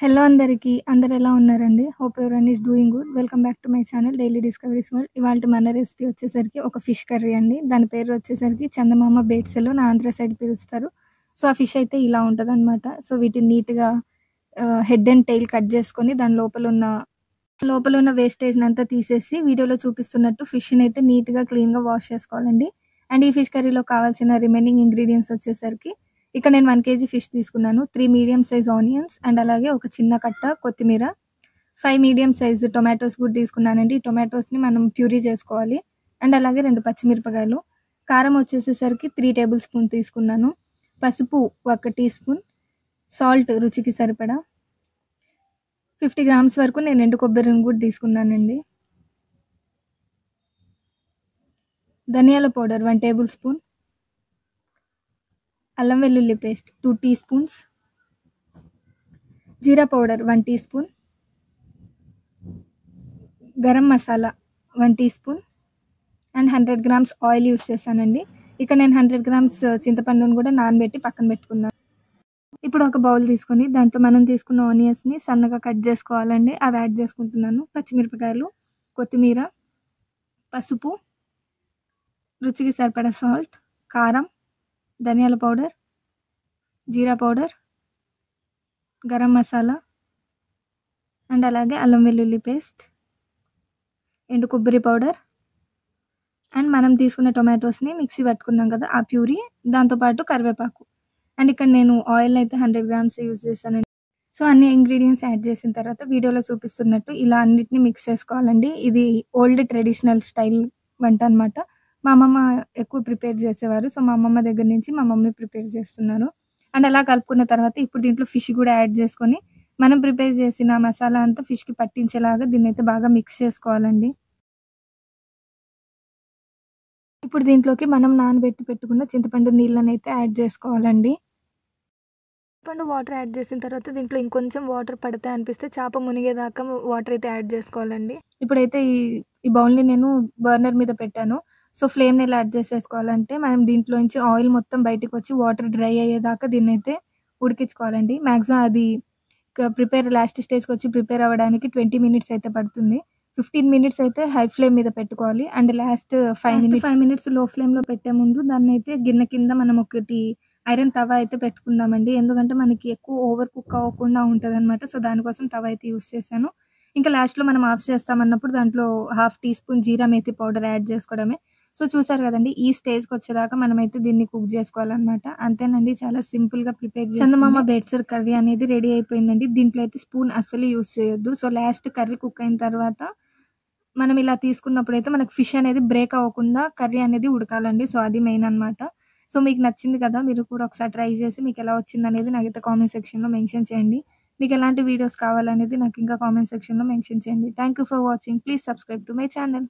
Hello అందరికీ. అందరెలా ఉన్నారండి? Hope everyone is doing good. Welcome back to my channel daily discoveries world. ఇవాల్టి మన recipe వచ్చేసరికి ఒక ఫిష్ కర్రీ అండి. దాని పేరు వచ్చేసరికి చందమామ బేట్సెలు నా ఆంధ్ర సైడ్ పిలుస్తారు. సో, ఆ ఫిష్ అయితే ఇలా ఉంటదనమాట. సో, వీటిని నీట్‌గా హెడ్ అండ్ టెయిల్ కట్ చేసుకొని దాని లోపలున్న వేస్టేజ్‌నంతా తీసేసి వీడియోలో చూపిస్తున్నట్టు ఫిష్‌నైతే నీట్‌గా, క్లీన్‌గా వాష్ చేసుకోవాలండి. అండ్ ఈ ఫిష్ కర్రీలో కావాల్సిన రిమైనింగ్ ఇంగ్రీడియెంట్స్ వచ్చేసరికి ఇక్కడ నేను 1 కేజీ ఫిష్ తీసుకున్నాను. 3 మీడియం సైజ్ ఆనియన్స్ అండ్ అలాగే ఒక చిన్న కట్ట కొత్తిమీర, 5 మీడియం సైజ్ టొమాటోస్ కూడా తీసుకున్నానండి. ఈ టొమాటోస్‌ని మనం ప్యూరీ చేసుకోవాలి. అండ్ అలాగే 2 పచ్చిమిరపకాయలు, కారం వచ్చేసేసరికి 3 టేబుల్ స్పూన్ తీసుకున్నాను. పసుపు 1 టీ స్పూన్, సాల్ట్ రుచికి సరిపడా, 50 గ్రామ్స్ వరకు నేను ఎండు కొబ్బరిని కూడా తీసుకున్నానండి. ధనియాల పౌడర్ 1 టేబుల్ స్పూన్, అల్లం వెల్లుల్లి పేస్ట్ 2 టీ స్పూన్స్, జీరా powder 1 teaspoon, garam masala 1 teaspoon and 100 grams oil use చేశానండి. ఇక నేను 100 గ్రామ్స్ చింతపండును కూడా నానబెట్టి పక్కన పెట్టుకున్నాను. ఇప్పుడు ఒక బౌల్ తీసుకొని దాంట్లో మనం తీసుకున్న ఆనియన్స్‌ని సన్నగా కట్ చేసుకోవాలండి. అవి యాడ్ చేసుకుంటున్నాను. పచ్చిమిరపకాయలు, కొత్తిమీర, పసుపు, రుచికి సరిపడా సాల్ట్, కారం, ధనియాల powder, jeera powder, garam masala and అలాగే అల్లం వెల్లుల్లి పేస్ట్, ఎండు కొబ్బరి పౌడర్ అండ్ మనం తీసుకున్న టొమాటోస్‌ని మిక్సీ పట్టుకున్నాం కదా! ఆ ప్యూరీ, దాంతోపాటు కరివేపాకు. అండ్ ఇక్కడ నేను ఆయిల్ అయితే 100 గ్రామ్స్ యూజ్ చేశానండి. సో, అన్ని ఇంగ్రీడియెంట్స్ యాడ్ చేసిన తర్వాత వీడియోలో చూపిస్తున్నట్టు ఇలా అన్నిటిని మిక్స్ చేసుకోవాలండి. ఇది ఓల్డ్ ట్రెడిషనల్ స్టైల్ వంట అనమాట. మా అమ్మమ్మ ఎక్కువ ప్రిపేర్ చేసేవారు. సో, మా అమ్మమ్మ దగ్గర నుంచి మా మమ్మీ ప్రిపేర్ చేస్తున్నారు. అండ్ అలా కలుపుకున్న తర్వాత ఇప్పుడు దీంట్లో ఫిష్ కూడా యాడ్ చేసుకొని మనం ప్రిపేర్ చేసిన మసాలా అంతా ఫిష్‌కి పట్టించేలాగా దీన్నైతే బాగా మిక్స్ చేసుకోవాలండి. ఇప్పుడు దీంట్లోకి మనం నానబెట్టి పెట్టుకున్న చింతపండు నీళ్ళనైతే యాడ్ చేసుకోవాలండి. చింతపండు వాటర్ యాడ్ చేసిన తర్వాత దీంట్లో ఇంకొంచెం వాటర్ పడతాయి అనిపిస్తే చేప మునిగేదాకా వాటర్ అయితే యాడ్ చేసుకోవాలండి. ఇప్పుడైతే ఈ బౌల్‌ని నేను బర్నర్ మీద పెట్టాను. సో, ఫ్లేమ్‌ని ఎలా అడ్జస్ట్ చేసుకోవాలంటే మనం దీంట్లోంచి ఆయిల్ మొత్తం బయటికొచ్చి వాటర్ డ్రై అయ్యేదాకా దీన్నైతే ఉడికించుకోవాలండి. మాక్సిమం అది లాస్ట్ స్టేజ్‌కొచ్చి ప్రిపేర్ అవ్వడానికి 20 మినిట్స్ అయితే పడుతుంది. 15 మినిట్స్ అయితే హై ఫ్లేమ్ మీద పెట్టుకోవాలి. అండ్ లాస్ట్ 5 మినిట్స్ లో ఫ్లేమ్‌లో పెట్టే ముందు దాన్నైతే గిన్నె కింద మనం ఒకటి ఐరన్ తవ అయితే పెట్టుకుందామండి. ఎందుకంటే మనకి ఎక్కువ ఓవర్ కుక్ అవ్వకుండా ఉంటదనమాట. సో, దానికోసం తవ అయితే యూజ్ చేశాను. ఇంకా లాస్ట్‌లో మనం ఆఫ్ చేస్తామన్నప్పుడు దాంట్లో హాఫ్ టీ స్పూన్ జీరా మేథి పౌడర్ యాడ్ చేసుకోవడమే. సో, చూసారు కదండీ! ఈ స్టేజ్‌కొచ్చేదాకా మనమైతే దీన్ని కుక్ చేసుకోవాలనమాట. అంతేనండి, చాలా సింపుల్‌గా ప్రిపేర్ చందమామ బేట్సర్ కర్రీ అనేది రెడీ అయిపోయిందండి. దీంట్లో అయితే స్పూన్ అస్సలు యూజ్ చేయొద్దు. సో, లాస్ట్ కర్రీ కుక్ అయిన తర్వాత మనం ఇలా తీసుకున్నప్పుడైతే మనకు ఫిష్ అనేది బ్రేక్ అవ్వకుండా కర్రీ అనేది ఉడకాలండి. సో, అది మెయిన్ అనమాట. సో, మీకు నచ్చింది కదా! మీరు కూడా ఒకసారి ట్రై చేసి మీకెలా వచ్చిందనేది నాకైతే కామెంట్ సెక్షన్‌లో మెన్షన్ చేయండి. మీకెలాంటి వీడియోస్ కావాలనేది నాకు ఇంకా కామెంట్ సెక్షన్‌లో మెన్షన్ చేయండి. Thank you for watching. Please subscribe to my channel.